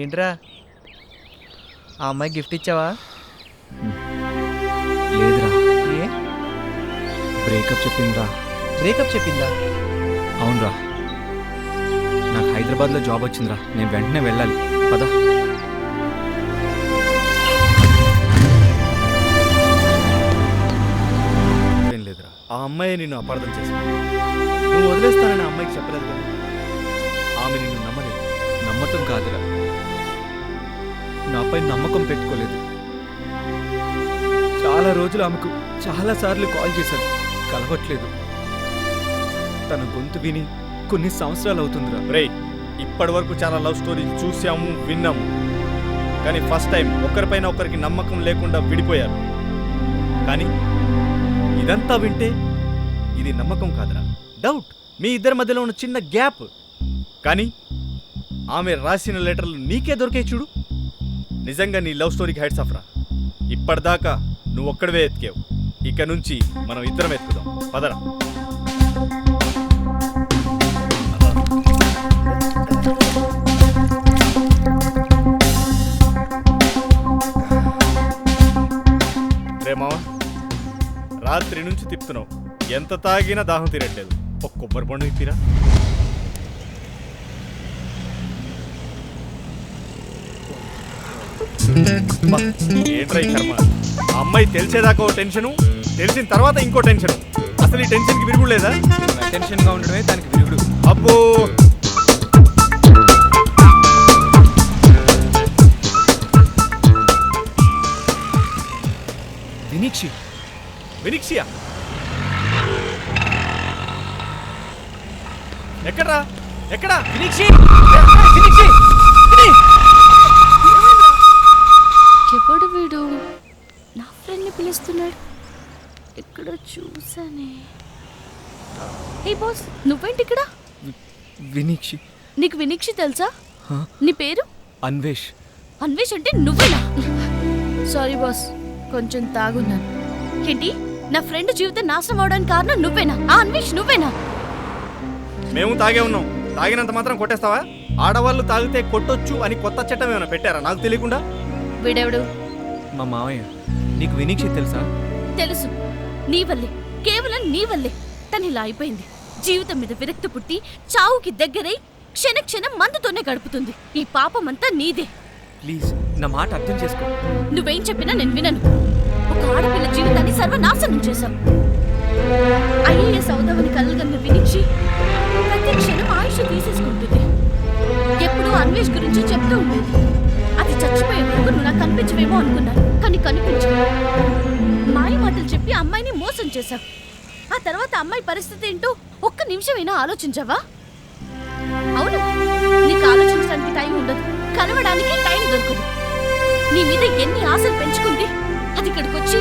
ఏంట్రా ఆ అమ్మాయి గిఫ్ట్ ఇచ్చావా? లేదురా, ఏ బ్రేకప్ చెప్పిందిరా. బ్రేకప్ చెప్పిందా? అవునరా, నాకు హైదరాబాద్లో జాబ్ వచ్చిందిరా. నేను వెంటనే వెళ్ళాలి. పద. ఏం లేదురా, ఆ అమ్మాయి నిన్ను అపార్థం చేసుకుంది. నువ్వు వదిలేస్తానని ఆ అమ్మాయికి చెప్పలేదు కదా. ఆమె నిన్ను నమ్మలేదు. నమ్మటం కాదురా, నాపై నమ్మకం పెట్టుకోలేదు. చాలా రోజులు ఆమెకు చాలాసార్లు కాల్ చేశాను, కలవట్లేదు. తన గొంతు విని కొన్ని సంవత్సరాలు అవుతుందిరా. రేయ్, ఇప్పటి వరకు చాలా లవ్ స్టోరీలు చూసాము, విన్నాము. కానీ ఫస్ట్ టైం ఒకరిపైన ఒకరికి నమ్మకం లేకుండా విడిపోయారు. కానీ ఇదంతా వింటే ఇది నమ్మకం కాదురా, డౌట్. మీ ఇద్దరి మధ్యలో ఉన్న చిన్న గ్యాప్. కానీ ఆమె రాసిన లెటర్లు నీకే దొరికే చూడు. నిజంగా నీ లవ్ స్టోరీకి హెడ్స్ ఆఫ్ రా. ఇప్పటిదాకా నువ్వు ఒక్కడివే ఎతికావు, ఇక నుంచి మనం ఇద్దరం ఎత్తుకుదాం. పదరా. రే మావా, రాత్రి నుంచి తిప్పుతున్నావు, ఎంత తాగినా దాహం తీరట్లేదు. ఒక కొబ్బరి పండు ఇప్పిరా. ఏంట్రా ఈ కర్మ? ఆ అమ్మాయి తెలిసేదాకా ఓ టెన్షను, తెలిసిన తర్వాత ఇంకో టెన్షను. అసలు ఈ టెన్షన్కి విరుగుడు లేదా? టెన్షన్గా ఉండడమే దానికి విరుగుడు. అబ్బో, వినీక్షి. వినిక్షియా? ఎక్కడ్రా? ఎక్కడా? వినీక్షి! వినీక్షి! ఎవడు వీడు? నా ఫ్రెండ్ని పిలుస్తున్నాడు. ఇక్కడ చూసానే. ఏ బాస్, నువ్వేంటి ఇక్కడ? వినీక్షి. నీకు వినీక్షి తెలుసా? నీ పేరు? అన్వేష్. అన్వేష్ అంటే నువ్వేనా? సారీ బాస్, కొంచెం తాగున్నాను. ఏంటి, నా ఫ్రెండ్ జీవితం నాశనం అవడానికి కారణం నువ్వేనా? ఆ అన్వేష్ నువ్వేనా? మేము తాగే ఉన్నాం, తాగినంత మాత్రం కొట్టేస్తావా? ఆడవాళ్ళు తాగితే కొట్టొచ్చు అని కొత్త చట్టం ఏమైనా పెట్టారా నాకు తెలియకుండా? వీడెవడు? మా మావయ్య. నీకు వినీక్షి తెలుసా? తెలుసు. నీ వల్లే, కేవలం నీ వల్లే తను ఇలా అయిపోయింది. జీవితం మీద విరక్తి పుట్టి చావుకి దగ్గరై క్షణక్షణం మందుతోనే గడుపుతుంది. ఈ పాపమంతా నీదే. ప్లీజ్ నా మాట అర్థం చేసుకో. నువ్వేం చెప్పినా నేను వినను. ఒక ఆడపిల్ల జీవితాన్ని సర్వనాశనం చేశావు. ఐఏఎస్ అవుదామని కలగన్న వినిక్షి ప్రతి క్షణం ఆయుష్ తీసేసుకుంటుంది. ఎప్పుడూ అన్వేష్ గురించి చెప్తూ ఉండేది. అది చచ్చిపోయే వరకు నువ్వు నాకు కనిపించవేమో అనుకున్నాను, కానీ కనిపించవు. మాయ మాటలు చెప్పి అమ్మాయిని మోసం చేశావు. ఆ తర్వాత అమ్మాయి పరిస్థితి ఏంటో ఒక్క నిమిషమైనా ఆలోచించావా? అవును, నీకు ఆలోచించడానికి టైం ఉండదు, కలవడానికి టైం దొరకదు. నీ మీద ఎన్ని ఆశలు పెంచుకుంది, అది ఇక్కడికి వచ్చి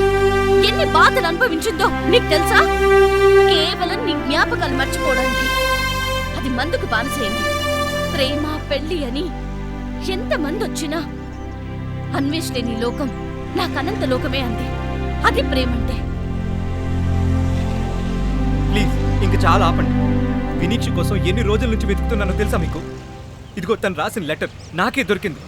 ఎన్ని బాధలు అనుభవించిందో నీకు తెలుసా? కేవలం నీ జ్ఞాపకాలు మర్చిపోవడానికి. అది మందుకు బానిసైంది. ప్రేమ పెళ్లి అని ఎంతమంది వచ్చినా అన్వేష్ లేని లోకం నాకు అనంత లోకమే అంది. అది ప్రేమంటే. ప్లీజ్ ఇంక చాలా ఆపండి. వినీక్షి కోసం ఎన్ని రోజుల నుంచి వెతుకుతున్నానో తెలుసా మీకు? ఇదిగో తను రాసిన లెటర్ నాకే దొరికింది.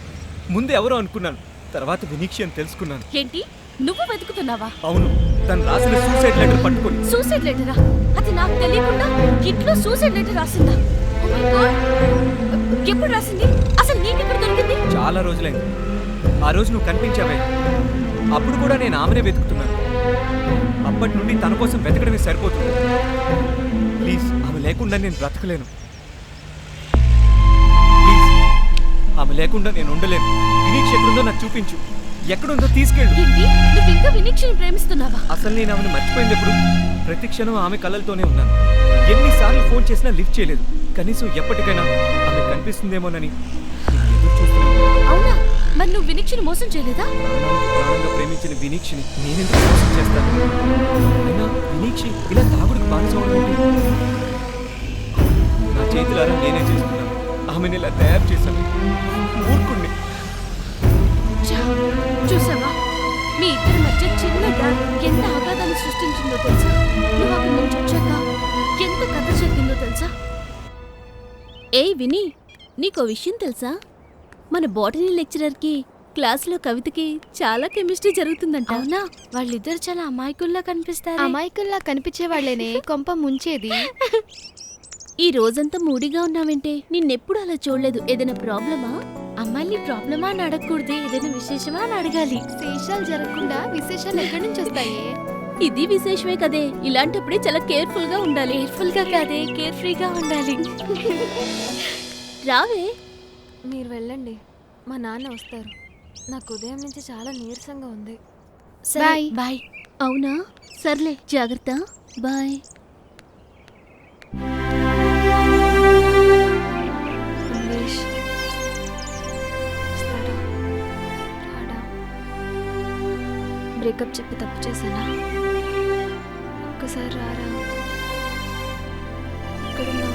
ముందు ఎవరో అనుకున్నాను, తర్వాత వినీక్షి అని తెలుసుకున్నాను. ఏంటి, నువ్వు వెతుకుతున్నావా? అవును, తను రాసిన సూసైడ్ లెటర్ పట్టుకొని. సూసైడ్ లెటరా? అది నాకు తెలియకుండా ఇంట్లో సూసైడ్ లెటర్ రాసిందా? Oh my God! ఎప్పుడు రాసింది? అసలు నీకెక్కడ దొరికింది? చాలా రోజులైంది. ఆ రోజు నువ్వు కనిపించావే, అప్పుడు కూడా నేను ఆమెనే వెతుకుతున్నాను. అప్పటి నుండి తన కోసం వెతకడమే సరిపోతుంది. ప్లీజ్, ఆమె లేకుండా నేను బ్రతకలేను. ప్లీజ్, ఆమె లేకుండా నేను ఉండలేను. వినీక్ష ఎక్కడుందో నాకు చూపించు. ఎక్కడుందో తీసుకెళ్ళు. ఏంటి, నువ్వు ఇంకా వినీక్షని ప్రేమిస్తున్నావా? అసలు నేను ఆమెను మర్చిపోయింది ఎప్పుడు? ప్రతి క్షణం ఆమె కళ్ళతోనే ఉన్నాను. ఎన్నిసార్లు ఫోన్ చేసినా లిఫ్ట్ చేయలేదు. కనీసం ఎప్పటికైనా ఆమె కనిపిస్తుందేమోనని ఎదురు చూస్తున్నాను. అవునా? మరి నువ్వు వినీక్షని మోసం చేయలేదా? ప్రాణంగా ప్రేమించిన వినీక్షని నేనెందుకు మోసం చేస్తాను? అయినా వినీక్షి ఇలా తాగుడికి బానిసవడం ఏంటి? నా చేతులారా నేనే చేస్తున్నాను. ఆమెను ఇలా తయారు చేశాను. ఊరుకుండి. చూసావా, మీ ఇద్దరి మధ్య చిన్న గ్యాప్ ఎంత ఆఘాతాన్ని సృష్టించిందో తెలుసా? నువ్వు అక్కడి నుంచి వచ్చాక ఎంత కథ జరిగిందో తెలుసా? ఏయ్ విని, నీకో విషయం తెలుసా? మన బాటనీ లెక్చరర్ కి క్లాసులో కవితకి చాలా కెమిస్ట్రీ జరుగుతుందంట. అవునా? వాళ్ళిద్దరు చాలా అమాయకుల్లా కనిపిస్తారు. అమాయకుల్లా కనిపించే వాళ్ళేనే కొంప ముంచేది. ఈ రోజంతా మూడిగా ఉన్నావంటే నిన్నెప్పుడు అలా చూడలేదు. ఏదైనా ప్రాబ్లమా? అమ్మాయిని ప్రాబ్లమా అని అడగకూడదు, ఏదైనా విశేషమా అని అడగాలి. విశేషాలు జరగకుండా విశేషాలు ఎక్కడి నుంచి వస్తాయి? ఇది విశేషమే కదే. ఇలాంటప్పుడే చాలా కేర్ఫుల్ గా ఉండాలి. కేర్ఫుల్ గా కాదే, కేర్ ఫ్రీగా ఉండాలి. రావే. మీరు వెళ్ళండి, మా నాన్న వస్తారు. నాకు ఉదయం నుంచి చాలా నీరసంగా ఉంది. Bye bye. అవునా? సర్లే, జాగ్రత్త. బాయ్. అన్వేష్ వస్తాడా? రాడా? బ్రేకప్ చెప్పి తప్పు చేశానా? ఒక్కసారి రారా. ఎక్కడున్నావు?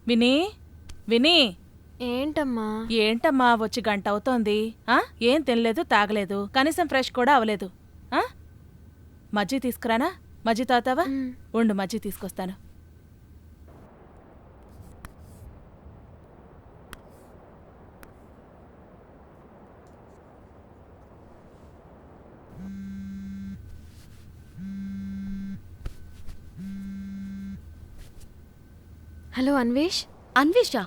వినీ, వినీ, ఏంటమ్మా? ఏంటమ్మా వచ్చి గంట అవుతోంది. ఏం తినలేదు, తాగలేదు, కనీసం ఫ్రెష్ కూడా అవలేదు. మజ్జి తీసుకురానా? మజ్జి తాగుతావా? ఉండు, మజ్జి తీసుకొస్తాను. హలో అన్వేష్. అన్వేషా?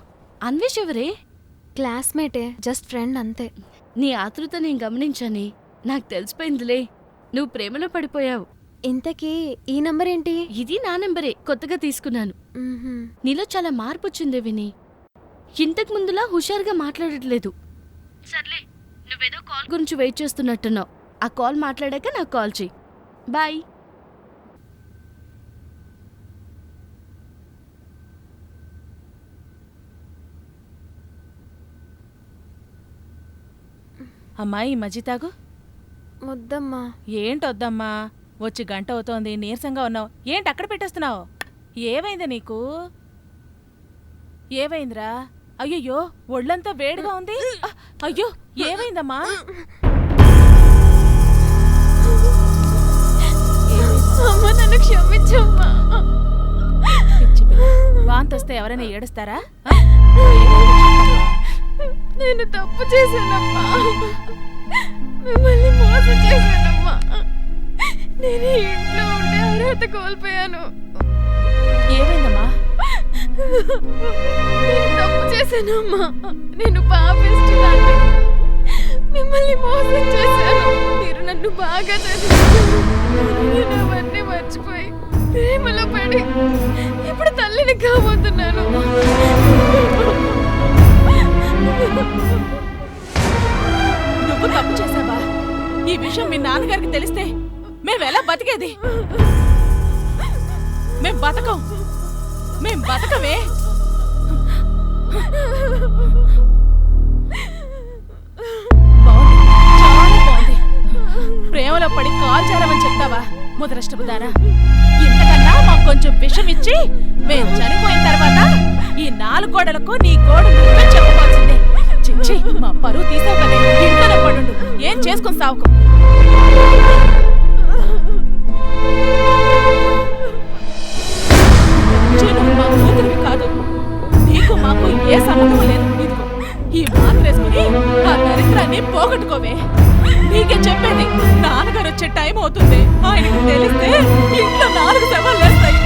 అన్వేష్ ఎవరే? క్లాస్మేటే, జస్ట్ ఫ్రెండ్ అంతే. నీ ఆతృత నేను గమనించాని. నాకు తెలిసిపోయిందిలే, నువ్వు ప్రేమలో పడిపోయావు. ఇంతకీ ఈ నంబర్ ఏంటి? ఇది నా నెంబరే, కొత్తగా తీసుకున్నాను. నీలో చాలా మార్పు వచ్చిందే విని. ఇంతకు ముందులా హుషారుగా మాట్లాడట్లేదు. సర్లే, నువ్వేదో కాల్ గురించి వెయిట్ చేస్తున్నట్టున్నావు. ఆ కాల్ మాట్లాడాక నాకు కాల్ చెయ్యి. బాయ్. అమ్మా, ఈ మజ్జి తాగు. వద్దమ్మా. ఏంటొద్దమ్మా? వచ్చి గంట అవుతోంది, నీరసంగా ఉన్నావు. ఏంటి అక్కడ పెట్టేస్తున్నావు? ఏమైంది నీకు? ఏమైందిరా? అయ్యయ్యో, ఒళ్ళంతా వేడిగా ఉంది. అయ్యో, ఏమైందమ్మా? అమ్మా, నన్ను క్షమించమ్మా. వాంతొస్తే ఎవరైనా ఏడుస్తారా? నేను తప్పు చేశానమ్మా. మిమ్మల్ని మోసం చేశానమ్మా. నేను ఇంట్లో ఉండే అర్హత కోల్పోయాను. ఏమైందమ్మా? నేను తప్పు చేశానమ్మా. నేను పాపిస్తున్నాను. మిమ్మల్ని మోసం చేశాను. మీరు నన్ను బాగా చదివారు. నేను అవన్నీ మర్చిపోయి ప్రేమలో పడి ఇప్పుడు తల్లిని కాబోతున్నాను. నువ్వు తప్పు చేసావా? ఈ విషయం మీ నాన్నగారికి తెలిస్తే మేమెలా బతికేది? మేం బతకమే. చాలా బాగుంది. ప్రేమలో పడి కాల్ చేరమని చెప్తావా ముదరష్టపుదానా? ఇంతకన్నా మాకు కొంచెం విషం ఇచ్చి మేం చనిపోయిన తర్వాత ఈ 4 గోడలకు నీ గోడు నువ్వే చెప్పుకోవాల్సిందే. చిచ్చి, మా పరువు తీసావు కదే. ఇంట్లోనే పడుండు, ఏం చేసుకుని సావుకో. నువ్వు మా కూతురివి కాదు. నీకు మాకు ఏ సంబంధం లేదు. ఇదిగో ఈ మాత్రేసుకుని ఆ దరిద్రాన్ని పోగొట్టుకోవే. నీకే చెప్పేది, నాన్నగారు వచ్చే టైం అవుతుంది. ఆయనకు తెలిస్తే ఇంట్లో 4 శవాలు వేస్తాయి.